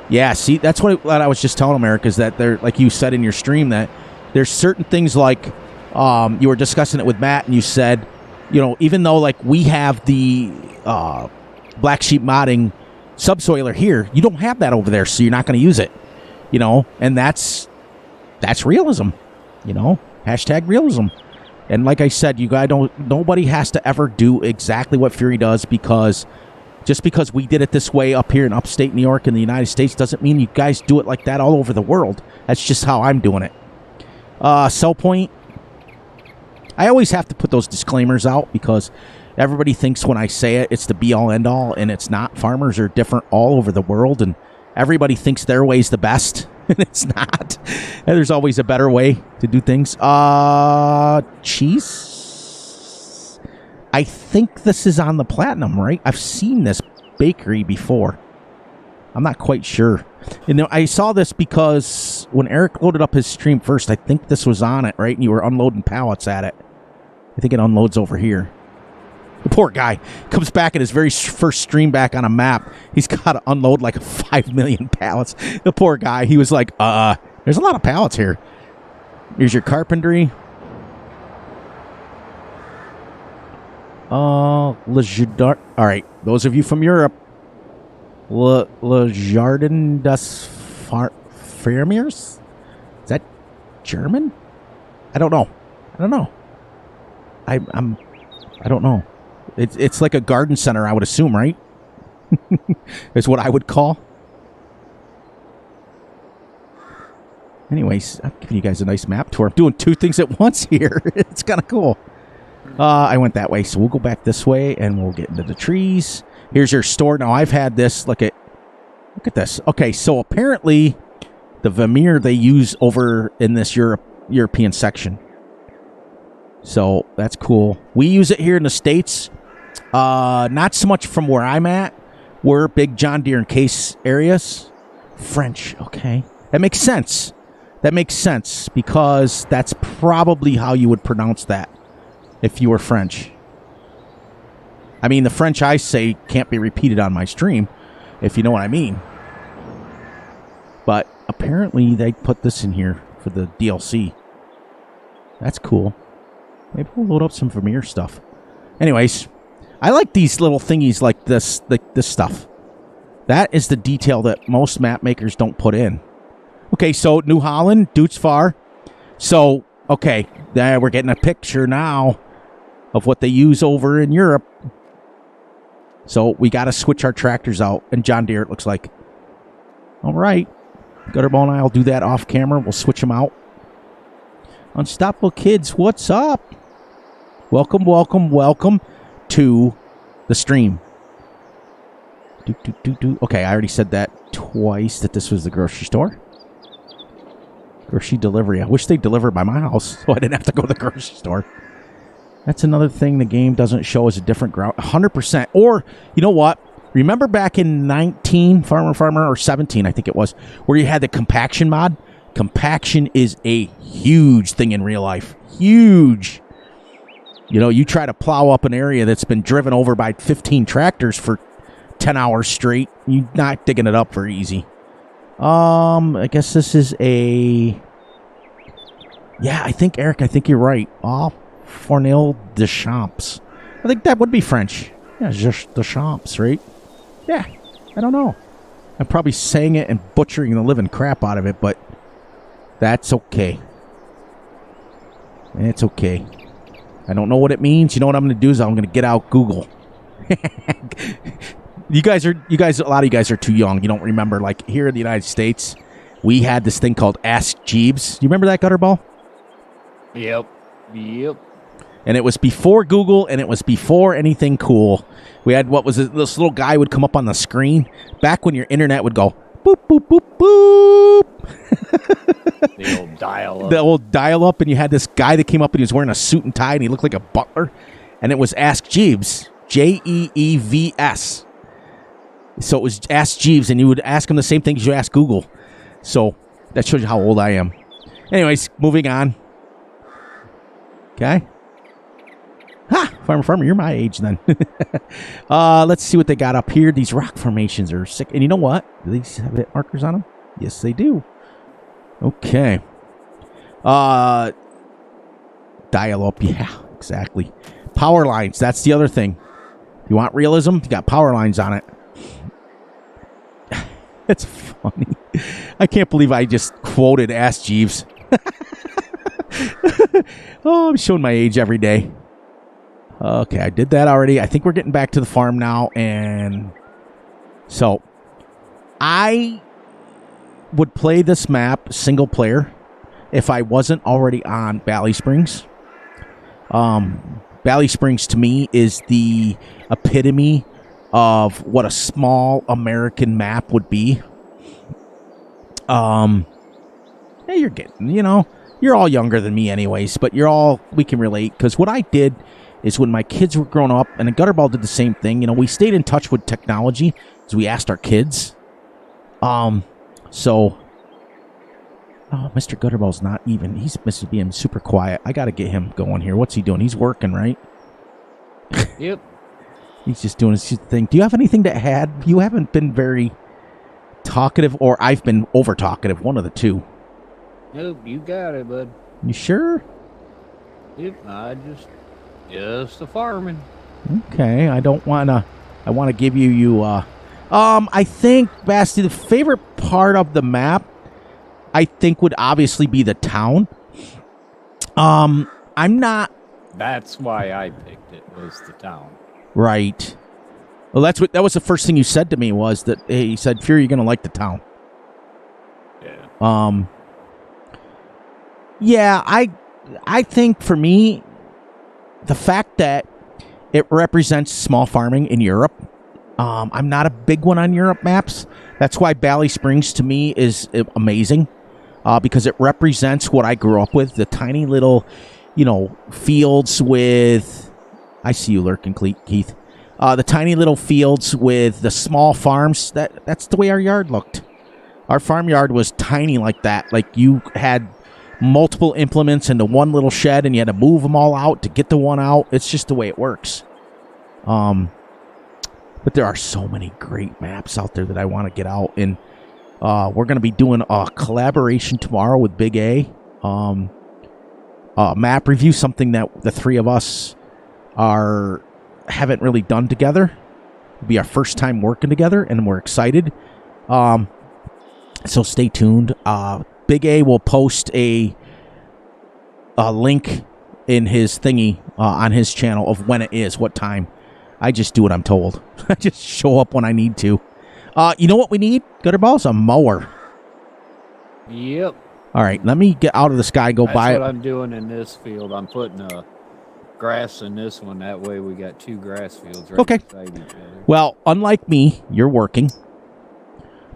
Yeah, see, that's what I was just telling America, is that they're, like you said in your stream, that there's certain things like you were discussing it with Matt, and you said, you know, even though like we have the Black Sheep modding subsoiler here, you don't have that over there, so you're not going to use it, you know, and that's realism, you know, hashtag realism. And like I said, you guys nobody has to ever do exactly what Fury does, because just because we did it this way up here in upstate New York in the United States doesn't mean you guys do it like that all over the world. That's just how I'm doing it. Sell point. I always have to put those disclaimers out because everybody thinks when I say it, it's the be-all, end-all, and it's not. Farmers are different all over the world, and everybody thinks their way's the best, and it's not. And there's always a better way to do things. Cheese? I think this is on the Platinum, right? I've seen this bakery before. I'm not quite sure. You know, I saw this because when Eric loaded up his stream first, I think this was on it, right? And you were unloading pallets at it. I think it unloads over here. The poor guy comes back in his very first stream back on a map. He's got to unload like 5 million pallets. The poor guy, he was like, there's a lot of pallets here. Here's your carpentry. Le Jardin. All right, those of you from Europe. Le Jardin des Fermiers? Is that German? I don't know. I don't know. It's like a garden center, I would assume, right? Is what I would call. Anyways, I'm giving you guys a nice map tour. I'm doing two things at once here. It's kind of cool. I went that way, so we'll go back this way, and we'll get into the trees. Here's your store. Now, I've had this. Look at this. Okay, so apparently the Vermeer they use over in this European section. So that's cool. We use it here in the States. Not so much from where I'm at. We're big John Deere and Case areas. French, okay. That makes sense. Because that's probably how you would pronounce that if you were French. I mean, the French I say can't be repeated on my stream, if you know what I mean. But apparently they put this in here for the DLC. That's cool. Maybe we'll load up some Vermeer stuff. Anyways, I like these little thingies like this stuff. That is the detail that most map makers don't put in. Okay, so New Holland, Doots Far. So, okay, there we're getting a picture now of what they use over in Europe. So we got to switch our tractors out. And John Deere, it looks like. All right. Gutterball and I will do that off camera. We'll switch them out. Unstoppable Kids, what's up? Welcome to the stream. Okay, I already said that twice, that this was the grocery store. Grocery delivery. I wish they'd deliver by my house so I didn't have to go to the grocery store. That's another thing the game doesn't show as a different ground. 100%. Or, you know what? Remember back in 19, Farmer, or 17, I think it was, where you had the compaction mod? Compaction is a huge thing in real life. Huge. You know, you try to plow up an area that's been driven over by 15 tractors for 10 hours straight. You're not digging it up very easy. I guess this is a... Yeah, I think, Eric, you're right. Fournil Deschamps. I think that would be French. Yeah, just Deschamps, right? Yeah, I don't know. I'm probably saying it and butchering the living crap out of it, but that's okay. It's okay. I don't know what it means. You know what I'm going to do is I'm going to get out Google. You guys, a lot of you guys are too young. You don't remember, like, here in the United States, we had this thing called Ask Jeeves. You remember that, Gutterball? Yep. And it was before Google, and it was before anything cool. We had, this little guy would come up on the screen. Back when your internet would go boop, boop, boop, boop. The old dial-up. The old dial-up, and you had this guy that came up and he was wearing a suit and tie, and he looked like a butler, and it was Ask Jeeves, Jeevs. So it was Ask Jeeves, and you would ask him the same things you ask Google. So that shows you how old I am. Anyways, moving on. Okay. Ha! Farmer, you're my age then. Let's see what they got up here. These rock formations are sick. And you know what? Do these have hit markers on them? Yes, they do. Okay. Dial up. Yeah, exactly. Power lines. That's the other thing. You want realism? You got power lines on it. It's funny. I can't believe I just quoted Ask Jeeves. Oh, I'm showing my age every day. Okay, I did that already. I think we're getting back to the farm now. And so I would play this map single player if I wasn't already on Valley Springs. Valley Springs to me is the epitome of what a small American map would be. Hey, you're getting, you're all younger than me anyways, but we can relate, because what I did is when my kids were growing up, and Gutterball did the same thing, we stayed in touch with technology as we asked our kids. So, Mr. Gutterball's not even, he's being super quiet. I got to get him going here. What's he doing? He's working, right? Yep. He's just doing his thing. Do you have anything to add? You haven't been very talkative, or I've been over talkative, one of the two. Nope, you got it, bud. You sure? Yep, just a farming. Okay, I want to give you, I think, Basti, the favorite part of the map, I think, would obviously be the town. I'm not. That's why I picked it, was the town. Right. Well, that was the first thing you said to me, was that, hey, you said, Fury, you're going to like the town. Yeah. Yeah, I think for me, the fact that it represents small farming in Europe, I'm not a big one on Europe maps. That's why Valley Springs to me is amazing, because it represents what I grew up with, the tiny little, fields with, I see you lurking, Keith. The tiny little fields with the small farms, that's the way our yard looked. Our farmyard was tiny like that. Like, you had multiple implements into one little shed, and you had to move them all out to get the one out. It's just the way it works. But there are so many great maps out there that I want to get out, and we're going to be doing a collaboration tomorrow with Big A. Map review, something that the three of us haven't really done together. It'll be our first time working together, and we're excited. So stay tuned. Big A will post a link in his thingy on his channel of when it is, what time. I just do what I'm told. I just show up when I need to. You know what we need, Gutterballs? A mower. Yep. All right, let me get out of the sky, go buy it. That's what I'm doing in this field. I'm putting grass in this one. That way we got two grass fields right beside each other. Well, unlike me, you're working.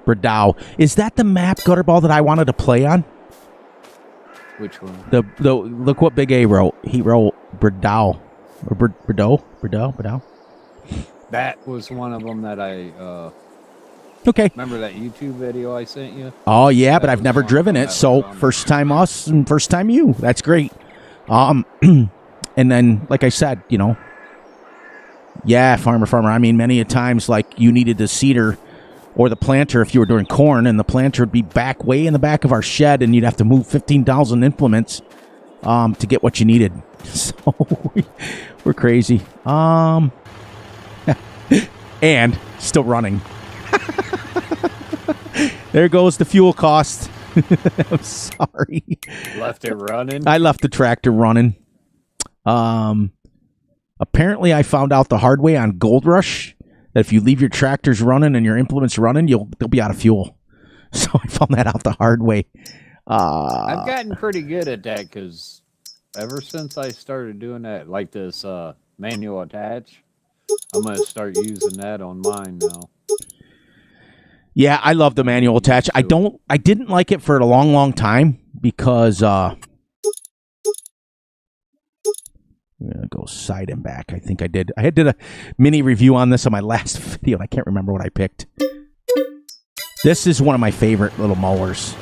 Bradau. Is that the map, Gutterball, that I wanted to play on? Which one? The look what Big A wrote. He wrote Bradau. Or Bradau. That was one of them that I okay. Remember that YouTube video I sent you? Oh yeah, but I've never driven it, so first time us and first time you. That's great. And then, like I said, yeah, farmer. I mean, many a times, like, you needed the seeder or the planter if you were doing corn, and the planter would be way in the back of our shed, and you'd have to move 15,000 implements to get what you needed. So we're crazy. And still running. There goes the fuel cost. I'm sorry. Left it running? I left the tractor running. Apparently I found out the hard way on Gold Rush that if you leave your tractors running and your implements running, they'll be out of fuel. So I found that out the hard way. I've gotten pretty good at that, because ever since I started doing that, like this manual attach, I'm going to start using that on mine now. Yeah, I love the manual attach. I didn't like it for a long, long time because I'm gonna go side and back. I think I did. I did a mini review on this on my last video, and I can't remember what I picked. This is one of my favorite little mowers.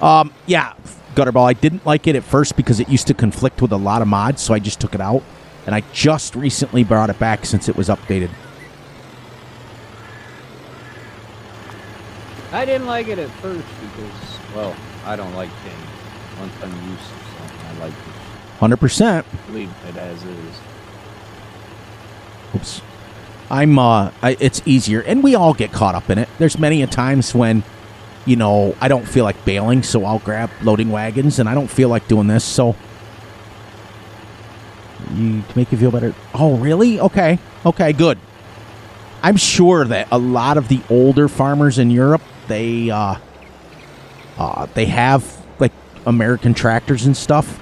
Yeah, Gutterball. I didn't like it at first because it used to conflict with a lot of mods, so I just took it out, and I just recently brought it back since it was updated. I didn't like it at first because, well, I don't like change. Once I'm used to something, I like to 100%. leave it as is. Oops. It's easier, and we all get caught up in it. There's many a times when, I don't feel like bailing, so I'll grab loading wagons, and I don't feel like doing this, so to make you feel better. Oh, really? Okay, good. I'm sure that a lot of the older farmers in Europe, they have like American tractors and stuff.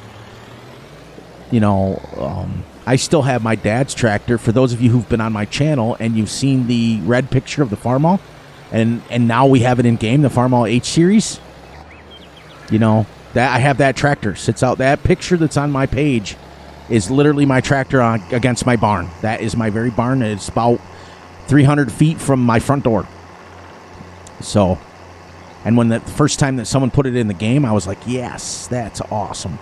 I still have my dad's tractor. For those of you who've been on my channel and you've seen the red picture of the Farmall, and now we have it in game, the Farmall H series. That I have that tractor sits out. That picture that's on my page is literally my tractor against my barn. That is my very barn. It's about 300 feet from my front door. So, and when the first time that someone put it in the game, I was like, yes, that's awesome.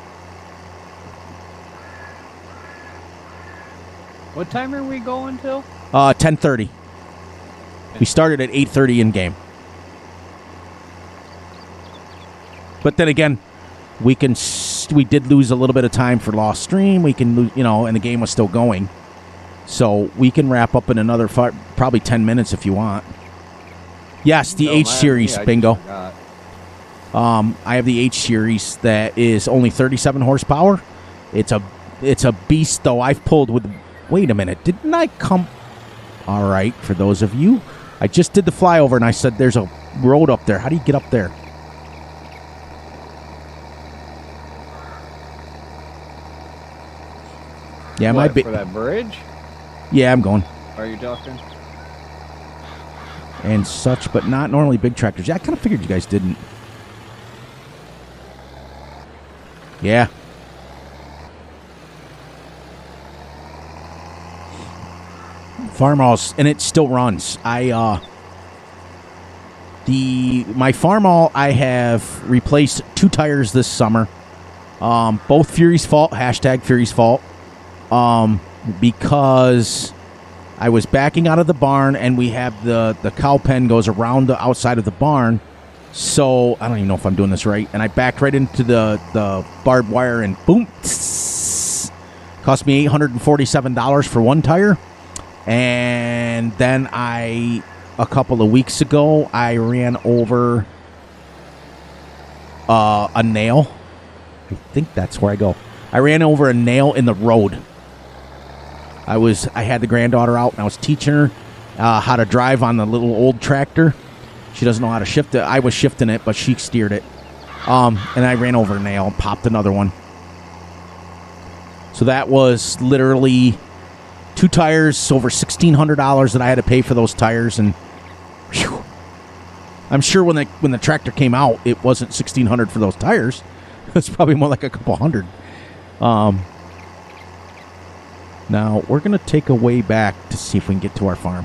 What time are we going till? 10:30. We started at 8:30 in game. But then again, we did lose a little bit of time for lost stream. We can lose, and the game was still going. So we can wrap up in another probably 10 minutes if you want. Yes, the H series, bingo. I have the H series that is only 37 horsepower. It's a beast though. I've pulled with. Wait a minute, didn't I come? All right, for those of you, I just did the flyover and I said there's a road up there. How do you get up there? Yeah, for that bridge? Yeah, I'm going. Are you talking? And such, but not normally big tractors. Yeah, I kind of figured you guys didn't. Yeah. Farmalls, and it still runs. My Farmall, I have replaced 2 tires this summer. Both Fury's fault, #Fury's fault. Because I was backing out of the barn, and we have the cow pen goes around the outside of the barn. So I don't even know if I'm doing this right. And I backed right into the barbed wire, and boom, cost me $847 for 1 tire. And then a couple of weeks ago, I ran over a nail. I think that's where I go. I ran over a nail in the road. I had the granddaughter out, and I was teaching her how to drive on the little old tractor. She doesn't know how to shift it. I was shifting it, but she steered it. And I ran over a nail and popped another one. So that was literally 2 tires, over $1,600 that I had to pay for those tires, and whew, I'm sure when the tractor came out, it wasn't $1,600 for those tires. It's probably more like a couple hundred. Now we're gonna take a way back to see if we can get to our farm.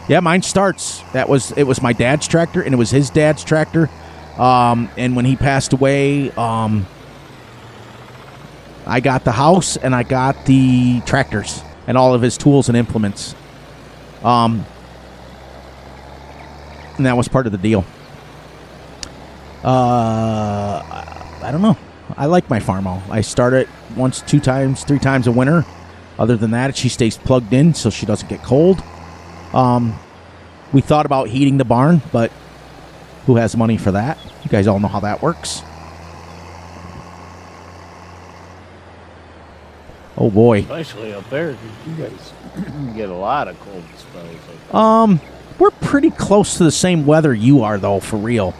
Yeah, mine starts. It was my dad's tractor, and it was his dad's tractor. And when he passed away, I got the house, and I got the tractors and all of his tools and implements. And that was part of the deal. I don't know. I like my Farmall. I start it once, 2 times, 3 times a winter. Other than that, she stays plugged in so she doesn't get cold. We thought about heating the barn, but who has money for that? You guys all know how that works. Oh boy. Especially up there, because you guys get a lot of cold spells. We're pretty close to the same weather you are, though, for real.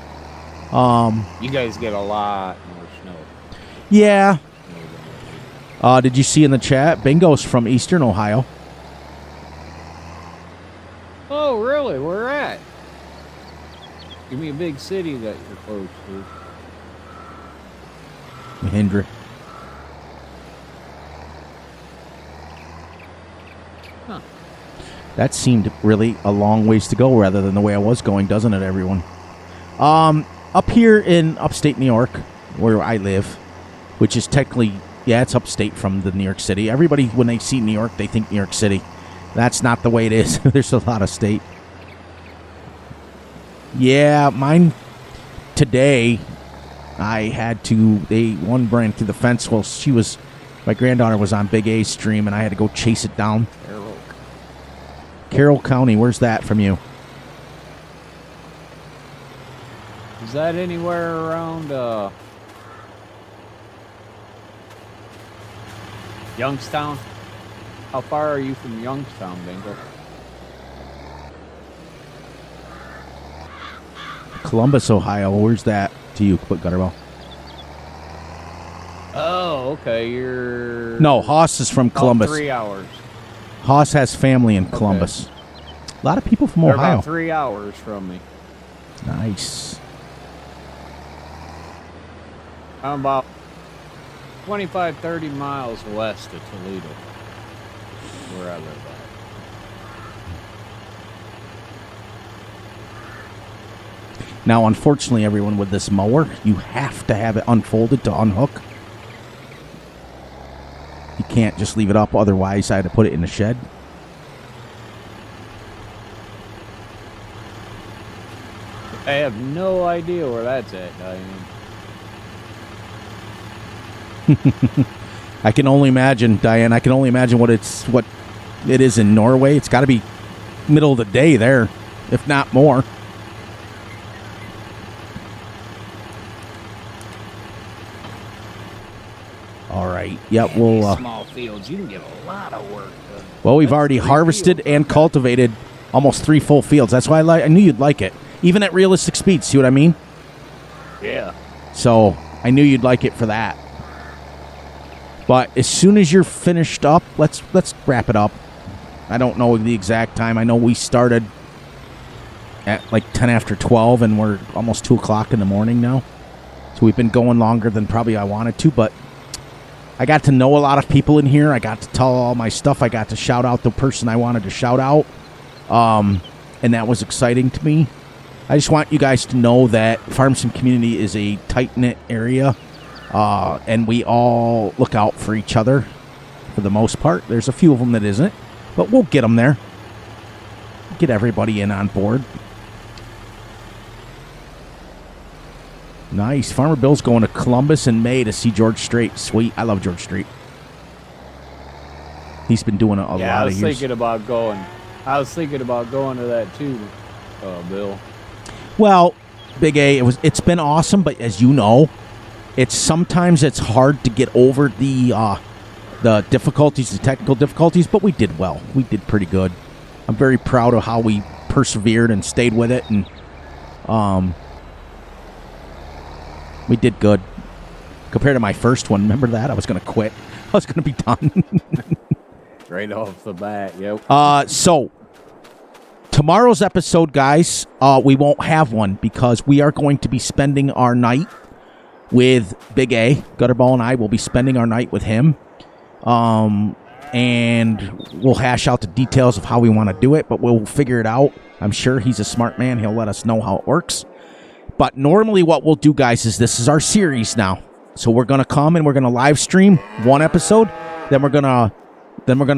You guys get a lot more snow. Yeah. Did you see in the chat? Bingo's from Eastern Ohio. Oh, really? Where at? Give me a big city that you're close to. Mahindra. Huh. That seemed really a long ways to go rather than the way I was going, doesn't it, everyone? Up here in upstate New York, where I live, which is technically, yeah, it's upstate from the New York City. Everybody, when they see New York, they think New York City. That's not the way it is. There's a lot of state. Yeah, mine today, I had to, one ran through the fence while my granddaughter was on Big A's stream, and I had to go chase it down. Carroll County, where's that from you? Is that anywhere around Youngstown? How far are you from Youngstown, Bingo? Columbus, Ohio. Where's that to you, Gutterball? Oh, okay. You're... No, Haas is from Columbus. 3 hours. Haas has family in Columbus. Okay. A lot of people from They're Ohio. About 3 hours from me. Nice. I'm about 25, 30 miles west of Toledo, where I live at. Now, unfortunately, everyone, with this mower, you have to have it unfolded to unhook. You can't just leave it up, otherwise I had to put it in the shed. I have no idea where that's at, Diane. I can only imagine, Diane. I can only imagine what it is in Norway. It's got to be middle of the day there, if not more. All right. Yep. We'll. Small fields, you can get a lot of work done. Well, we've already harvested and cultivated almost 3 full fields. That's why I knew you'd like it, even at realistic speeds. See what I mean? Yeah. So I knew you'd like it for that. But as soon as you're finished up, let's wrap it up. I don't know the exact time. I know we started at like 10 after 12, and we're almost 2 o'clock in the morning now. So we've been going longer than probably I wanted to, but I got to know a lot of people in here. I got to tell all my stuff. I got to shout out the person I wanted to shout out, and that was exciting to me. I just want you guys to know that Farm Sim community is a tight-knit area. And we all look out for each other for the most part. There's a few of them that isn't, but we'll get them there. Get everybody in on board. Nice. Farmer Bill's going to Columbus in May to see George Strait. Sweet. I love George Strait. He's been doing a lot of years. I was thinking about going to that too, Bill. Well, Big A, it's been awesome, but as you know, sometimes it's hard to get over the difficulties, the technical difficulties, but we did well. We did pretty good. I'm very proud of how we persevered and stayed with it, and we did good. Compared to my first one, remember that? I was going to quit. I was going to be done. Right off the bat, yep. So, tomorrow's episode, guys, we won't have one because we are going to be spending our night with Big A. Gutterball and I will be spending our night with him. And we'll hash out the details of how we want to do it, but we'll figure it out. I'm sure he's a smart man. He'll let us know how it works. But normally what we'll do, guys, is this is our series now. So we're going to come and we're going to live stream one episode. Then we're going to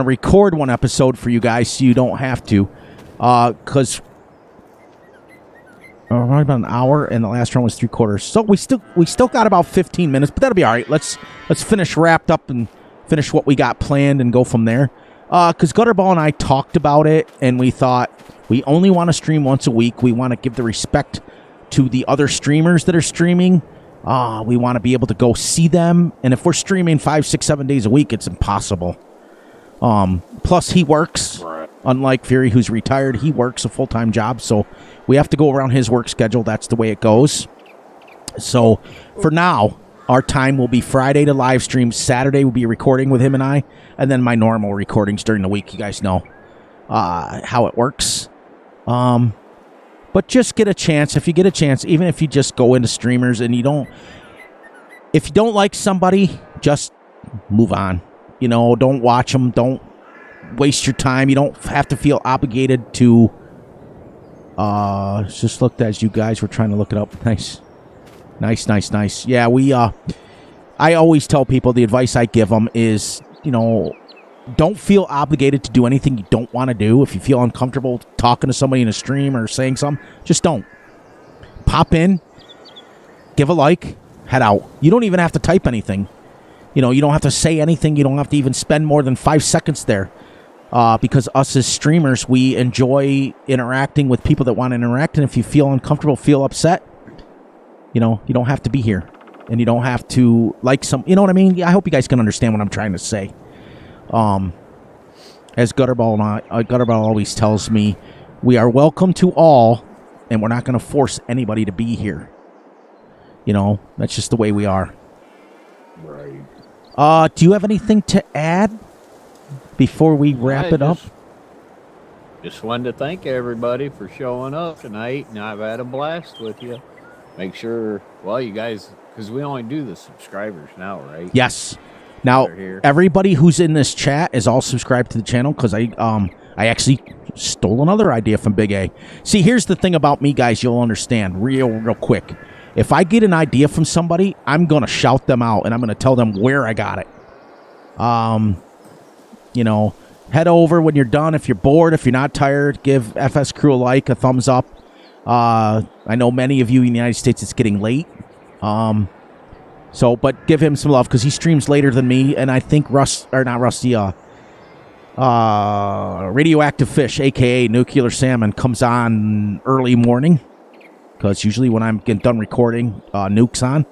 record one episode for you guys so you don't have to. Because probably about an hour, and the last round was 3/4. So we still got about 15 minutes, but that'll be all right. Let's finish wrapped up and finish what we got planned and go from there. Because Gutterball and I talked about it, and we thought we only want to stream once a week. We want to give the respect to the other streamers that are streaming. We want to be able to go see them, and if we're streaming 5, 6, 7 days a week, it's impossible. Plus, he works. Unlike Fury, who's retired, he works a full-time job, so we have to go around his work schedule. That's the way it goes. So, for now, our time will be Friday to live stream. Saturday will be recording with him and I, and then my normal recordings during the week. You guys know how it works. But just get a chance. If you get a chance, even if you just go into streamers and if you don't like somebody, just move on. Don't watch them. Don't waste your time. You don't have to feel obligated to. Just looked as you guys were trying to look it up. Nice. Yeah, I always tell people the advice I give them is, don't feel obligated to do anything you don't want to do. If you feel uncomfortable talking to somebody in a stream or saying something, just don't. Pop in, give a like, head out. You don't even have to type anything. You don't have to say anything. You don't have to even spend more than 5 seconds there. Because us as streamers, we enjoy interacting with people that want to interact. And if you feel uncomfortable, feel upset, you don't have to be here. And you don't have to like some, you know what I mean? I hope you guys can understand what I'm trying to say. As Gutterball always tells me, we are welcome to all, and we're not going to force anybody to be here. That's just the way we are. Right. Do you have anything to add before we wrap it up? Just wanted to thank everybody for showing up tonight, and I've had a blast with you. Make sure, you guys, because we only do the subscribers now, right? Yes. Now, everybody who's in this chat is all subscribed to the channel because I actually stole another idea from Big A. See, here's the thing about me, guys. You'll understand real quick. If I get an idea from somebody, I'm going to shout them out, and I'm going to tell them where I got it. Head over when you're done. If you're bored, if you're not tired, give FS Crew a like, a thumbs up. I know many of you in the United States, it's getting late. But give him some love because he streams later than me, and I think Radioactive Fish, a.k.a. Nuclear Salmon, comes on early morning because usually when I'm getting done recording, Nuke's on.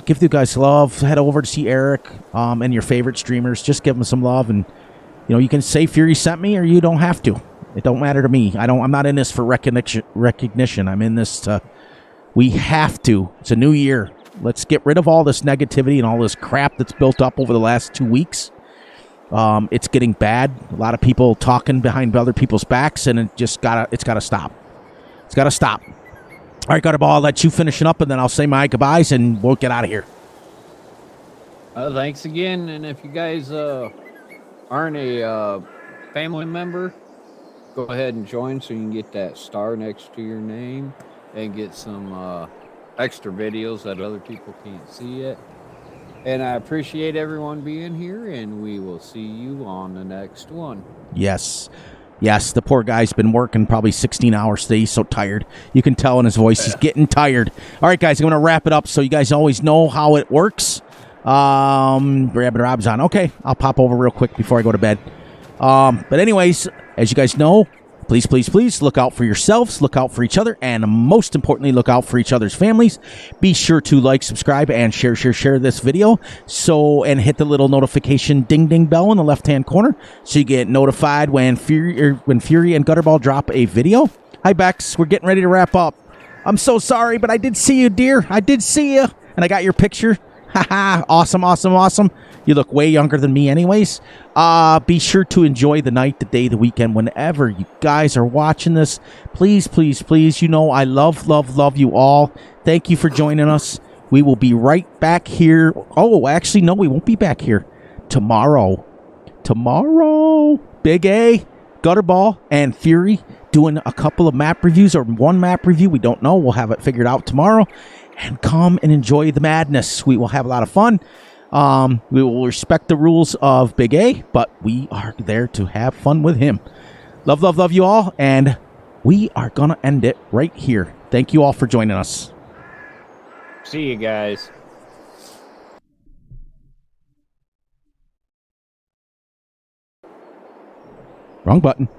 Give the guys love. Head over to see Eric and your favorite streamers. Just give them some love, and you can say Fury sent me, or you don't have to. It don't matter to me. I'm not in this for recognition. I'm in this to. We have to. It's a new year. Let's get rid of all this negativity and all this crap that's built up over the last 2 weeks. It's getting bad. A lot of people talking behind other people's backs, and it's gotta stop. It's gotta stop. All right, Gutterball, I'll let you finish it up, and then I'll say my goodbyes, and we'll get out of here. Thanks again, and if you guys aren't a family member, go ahead and join so you can get that star next to your name and get some extra videos that other people can't see yet. And I appreciate everyone being here, and we will see you on the next one. Yes, the poor guy's been working probably 16 hours today. He's so tired. You can tell in his voice he's getting tired. All right, guys, I'm going to wrap it up so you guys always know how it works. Rabbit Rob's on. Okay, I'll pop over real quick before I go to bed. But anyways, as you guys know, please look out for yourselves, look out for each other, and most importantly, look out for each other's families. Be sure to like, subscribe, and share this video. And hit the little notification ding bell in the left-hand corner so you get notified when Fury and Gutterball drop a video. Hi, Bex. We're getting ready to wrap up. I'm so sorry, but I did see you, dear. I did see you, and I got your picture. Haha, awesome. You look way younger than me anyways. Be sure to enjoy the night, the day, the weekend, whenever you guys are watching this. Please, I love you all. Thank you for joining us. We will be right back here. Oh, actually, no, we won't be back here. Tomorrow, Big A, Gutterball, and Fury doing a couple of map reviews or one map review. We don't know. We'll have it figured out tomorrow. And come and enjoy the madness. We will have a lot of fun. We will respect the rules of Big A, but we are there to have fun with him. Love you all, and we are going to end it right here. Thank you all for joining us. See you guys. Wrong button.